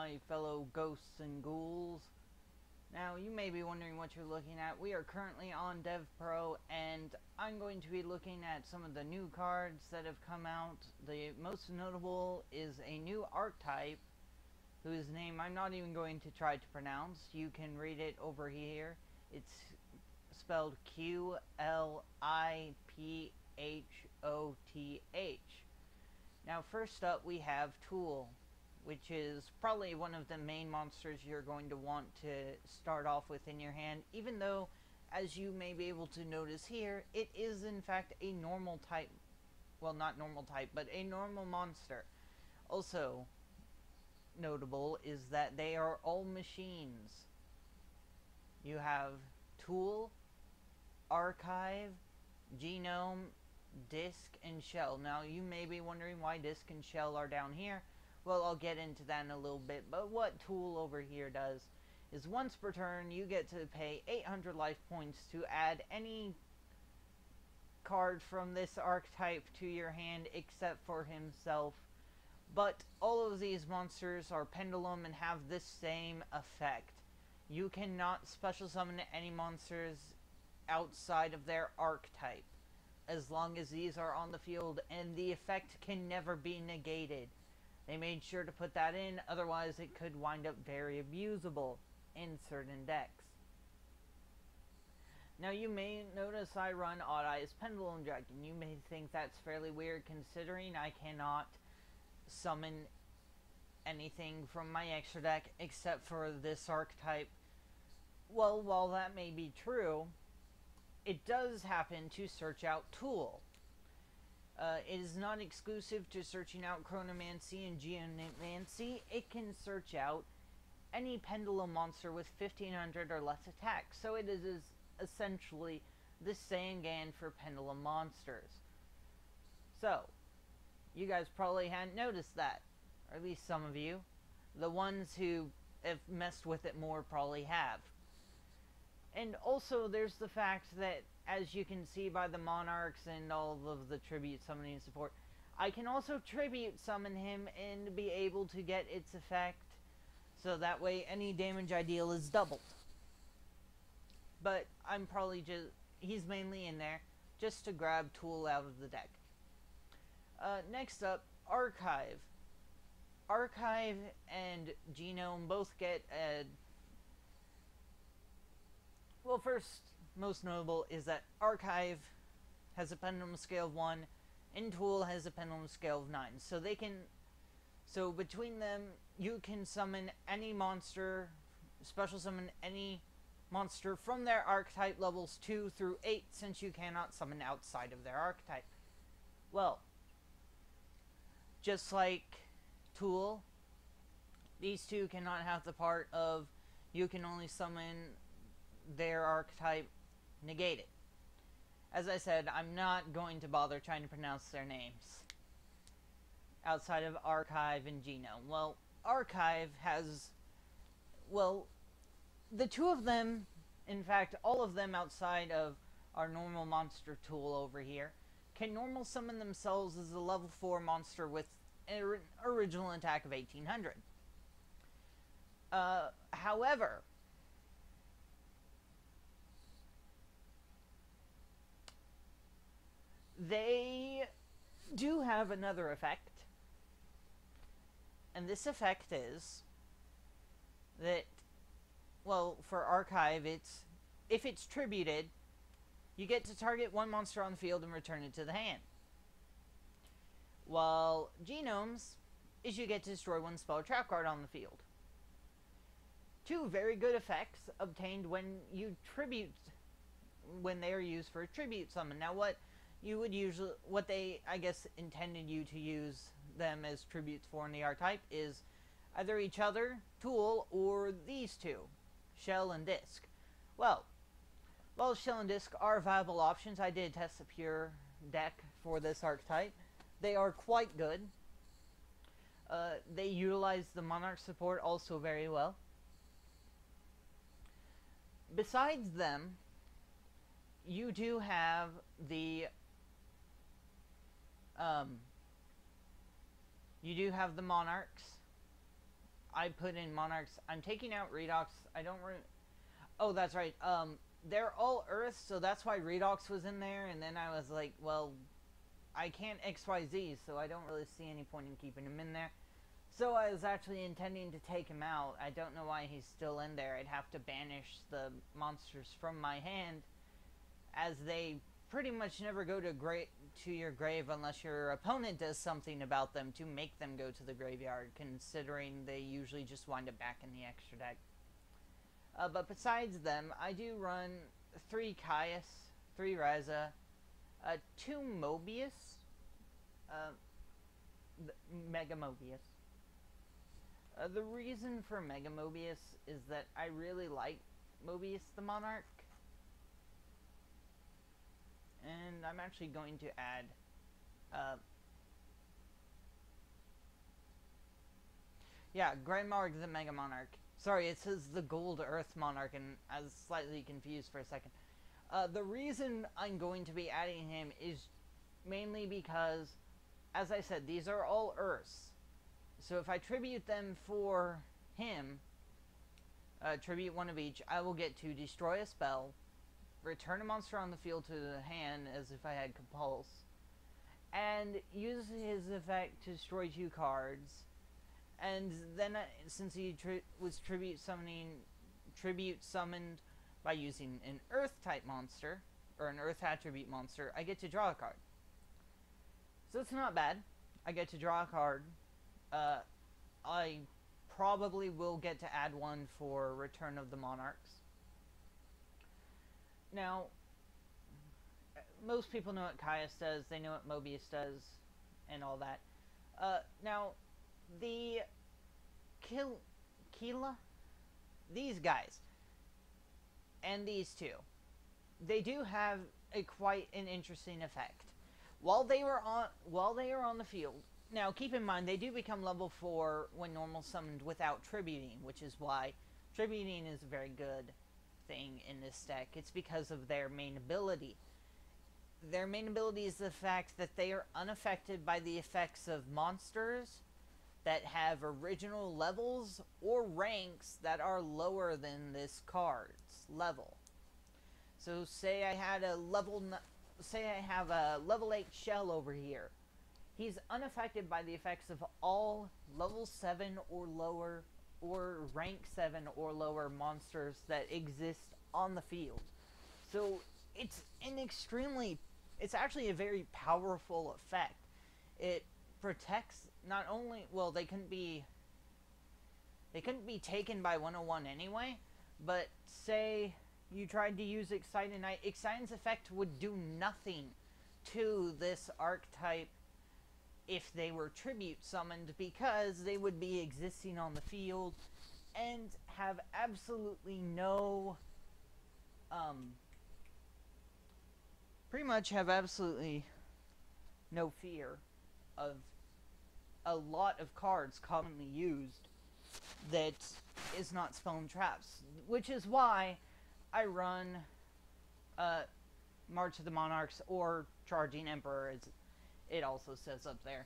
my fellow ghosts and ghouls. Now, you may be wondering what you're looking at. We are currently on DevPro, and I'm going to be looking at some of the new cards that have come out. The most notable is a new archetype, whose name I'm not even going to try to pronounce. You can read it over here. It's spelled Qliphoth. Now, first up, we have Tool, which is probably one of the main monsters you're going to want to start off with in your hand, even though, as you may be able to notice here, it is in fact a normal type, well, not normal type, but a normal monster. Also notable is that they are all machines. You have Tool, Archive, Genome, Disk, and Shell. Now, you may be wondering why Disk and Shell are down here. Well, I'll get into that in a little bit, but what Tool over here does is once per turn, you get to pay 800 life points to add any card from this archetype to your hand except for himself. But all of these monsters are pendulum and have this same effect. You cannot special summon any monsters outside of their archetype as long as these are on the field, and the effect can never be negated. They made sure to put that in, otherwise it could wind up very abusable in certain decks. Now, you may notice I run Odd Eyes Pendulum Deck, and you may think that's fairly weird considering I cannot summon anything from my extra deck except for this archetype. Well, while that may be true, it does happen to search out Tool. It is not exclusive to searching out Chronomancy and Geomancy. It can search out any pendulum monster with 1500 or less attack. So it is essentially the Sangan for pendulum monsters. So, you guys probably hadn't noticed that. Or at least some of you. The ones who have messed with it more probably have. And also there's the fact that, as you can see by the Monarchs and all of the tribute summoning support, I can also tribute summon him and be able to get its effect, so that way any damage I deal is doubled. But I'm probably he's mainly in there just to grab Tool out of the deck. Next up, Archive. Archive and Genome both get a... Well, first, most notable is that Archive has a pendulum scale of 1 and Tool has a pendulum scale of 9. So they can... So between them, you can summon any monster, special summon any monster from their archetype levels 2 through 8, since you cannot summon outside of their archetype. Well, just like Tool, these two cannot have the part of you can only summon their archetype negated. As I said, I'm not going to bother trying to pronounce their names outside of Archive and Genome. Well, Archive has, well, the two of them, in fact, all of them outside of our normal monster Tool over here, can normal summon themselves as a level 4 monster with an original attack of 1800. However, they do have another effect, and this effect is that, well, for Archive, it's if it's tributed, you get to target one monster on the field and return it to the hand. While Genomes is you get to destroy one spell or trap card on the field. Two very good effects obtained when you tribute, when they are used for a tribute summon. Now, what you would usually, what they, I guess, intended you to use them as tributes for in the archetype is either each other, Tool, or these two, Shell and Disk. Well, while Shell and Disk are viable options, I did test the pure deck for this archetype. They are quite good. They utilize the Monarch support also very well. Besides them, you do have the Monarchs. I put in Monarchs. I'm taking out Redox. I don't oh, that's right. They're all Earth, so that's why Redox was in there, and then I was like, well, I can't XYZ, so I don't really see any point in keeping him in there. So I was actually intending to take him out. I don't know why he's still in there. I'd have to banish the monsters from my hand, as they pretty much never go to your grave unless your opponent does something about them to make them go to the graveyard, considering they usually just wind up back in the extra deck. But besides them, I do run 3 Caius, 3 Reza, 2 Mobius, Mega Mobius. The reason for Mega Mobius is that I really like Mobius the Monarch. And I'm actually going to add Greymarg the Mega Monarch. Sorry, it says the Gold Earth Monarch, and I was slightly confused for a second. The reason I'm going to be adding him is mainly because, as I said, these are all Earths. So if I tribute them for him, tribute 1 of each, I will get to destroy a spell, return a monster on the field to the hand as if I had Compulse, and use his effect to destroy 2 cards. And then, since he was tribute summoned by using an Earth type monster, or an Earth attribute monster, I get to draw a card. So it's not bad. I get to draw a card. I probably will get to add 1 for Return of the Monarchs. Now, most people know what Caius does, they know what Mobius does, and all that. Now, the Qliphoth, these guys, and these 2, they do have quite an interesting effect. While they are on the field, now keep in mind they do become level 4 when normal summoned without tributing, which is why tributing is a very good thing in this deck. It's because of their main ability. Their main ability is the fact that they are unaffected by the effects of monsters that have original levels or ranks that are lower than this card's level. So say I had a have a level 8 shell over here. He's unaffected by the effects of all level 7 or lower or rank 7 or lower monsters that exist on the field. So it's it's actually a very powerful effect. It protects not only, well, they couldn't be taken by 101 anyway, but say you tried to use Excitednite, Excited's effect would do nothing to this archetype if they were tribute summoned, because they would be existing on the field and have absolutely no pretty much have absolutely no fear of a lot of cards commonly used that is not spell and traps, which is why I run March of the Monarchs or Charging Emperor, as it also says up there.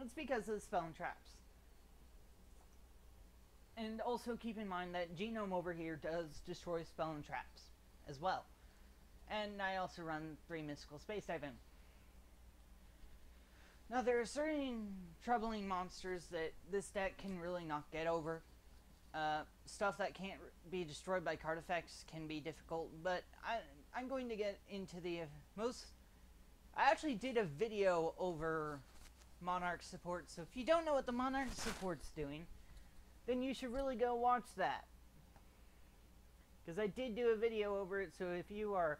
It's because of the spell and traps. And also keep in mind that Genome over here does destroy spell and traps as well. And I also run 3 Mystical Space Diving. Now there are certain troubling monsters that this deck can really not get over. Stuff that can't be destroyed by card effects can be difficult, but I'm going to get into the most... I actually did a video over Monarch support, so if you don't know what the Monarch support's doing, then you should really go watch that. Because I did do a video over it, so if you are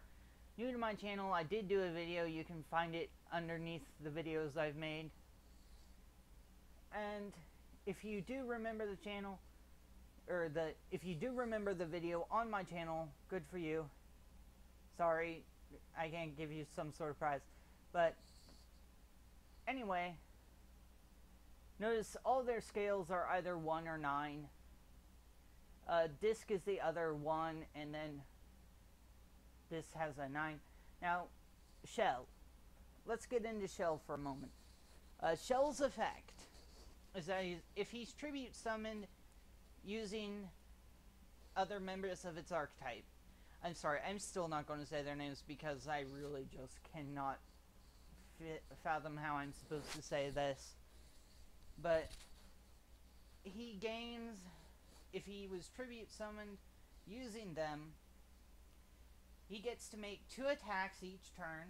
new to my channel, I did do a video. You can find it underneath the videos I've made. And if you do remember the channel, or if you do remember the video on my channel, good for you. Sorry, I can't give you some sort of prize. But anyway, notice all their scales are either 1 or 9. Disc is the other 1, and then this has a 9. Now, Shell. Let's get into Shell for a moment. Shell's effect is that if he's tribute summoned using other members of its archetype. I'm sorry, I'm still not going to say their names because I really just cannot fathom how I'm supposed to say this. But he gains, if he was tribute summoned using them, he gets to make 2 attacks each turn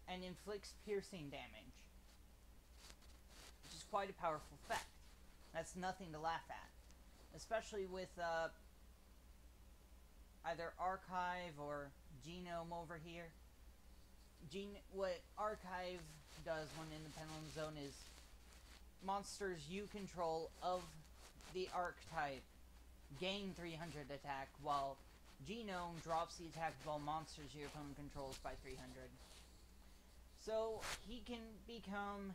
and inflicts piercing damage, which is quite a powerful effect. That's nothing to laugh at, especially with either Archive or Genome over here. What Archive does when in the Pendulum Zone is monsters you control of the archetype gain 300 attack, while Genome drops the attack of all monsters your opponent controls by 300. So he can become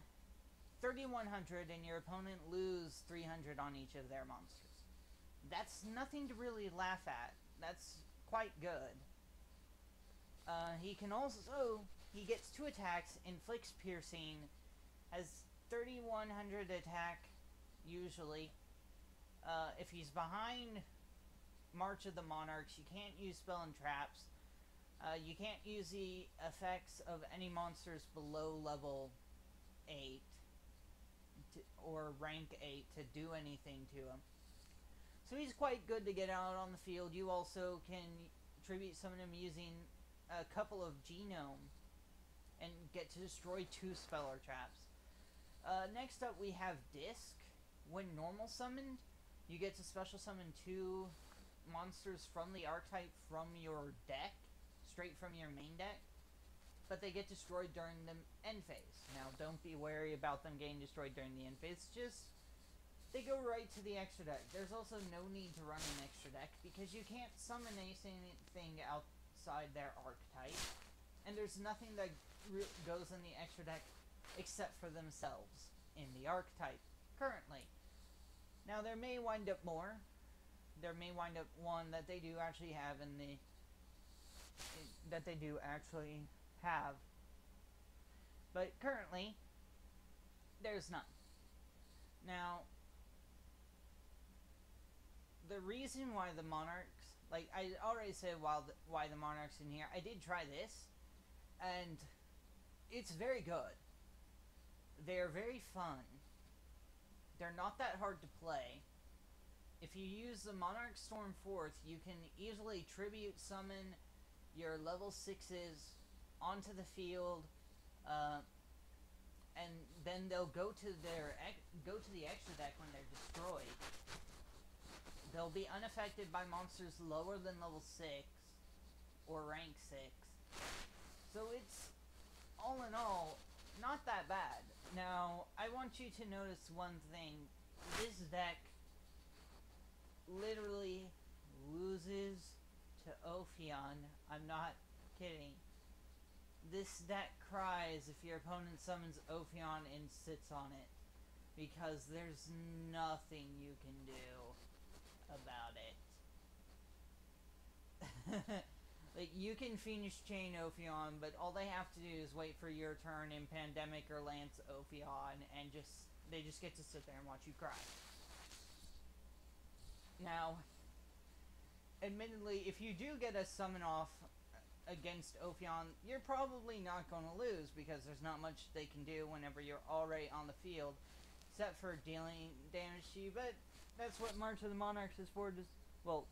3100 and your opponent lose 300 on each of their monsters. That's nothing to really laugh at. That's quite good. He can also, he gets 2 attacks, inflicts piercing, has 3100 attack usually. If he's behind March of the Monarchs, you can't use spell and traps. You can't use the effects of any monsters below level 8 or rank 8 to do anything to him. So he's quite good to get out on the field. You also can tribute summon him using a couple of Genome and get to destroy 2 speller traps. Next up we have Disc. When normal summoned, you get to special summon 2 monsters from the archetype from your deck, straight from your main deck, but they get destroyed during the end phase. Now don't be wary about them getting destroyed during the end phase, just they go right to the extra deck. There's also no need to run an extra deck because you can't summon anything outside their archetype, and there's nothing that goes in the extra deck except for themselves in the archetype currently. Now there may wind up more. There may wind up one that they do actually have in the but currently there's none. Now the reason why the Monarchs, like I already said why the Monarchs in here, I did try this, and it's very good. They're very fun. They're not that hard to play. If you use the Monarch Stormforth, you can easily tribute summon your level 6s onto the field, and then they'll go to the extra deck when they're destroyed. They'll be unaffected by monsters lower than level 6 or rank 6. So it's, all in all, not that bad. Now, I want you to notice one thing. This deck literally loses to Ophion. I'm not kidding. This deck cries if your opponent summons Ophion and sits on it, because there's nothing you can do about it. Like, you can Fiendish Chain Ophion, but all they have to do is wait for your turn in Pandemic or Lance Ophion, and they just get to sit there and watch you cry. Now, admittedly, if you do get a summon off against Ophion, you're probably not going to lose, because there's not much they can do whenever you're already on the field, except for dealing damage to you, but that's what March of the Monarchs is for, just, well,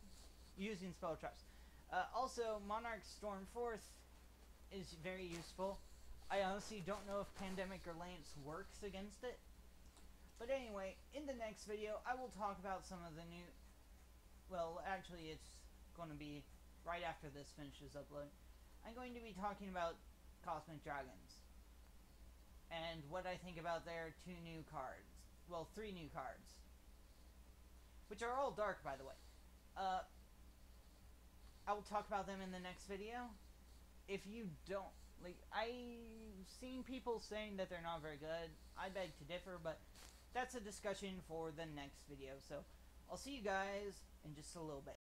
using spell traps. Also, Monarch Stormforth is very useful. I honestly don't know if Pandemic or Lance works against it. But anyway, in the next video, I will talk about some of the new... Well, actually, it's going to be right after this finishes uploading. I'm going to be talking about Cosmic Dragons, and what I think about their 2 new cards. Well, 3 new cards. Which are all dark, by the way. I will talk about them in the next video. If you don't, like, I've seen people saying that they're not very good. I beg to differ, but that's a discussion for the next video. So, I'll see you guys in just a little bit.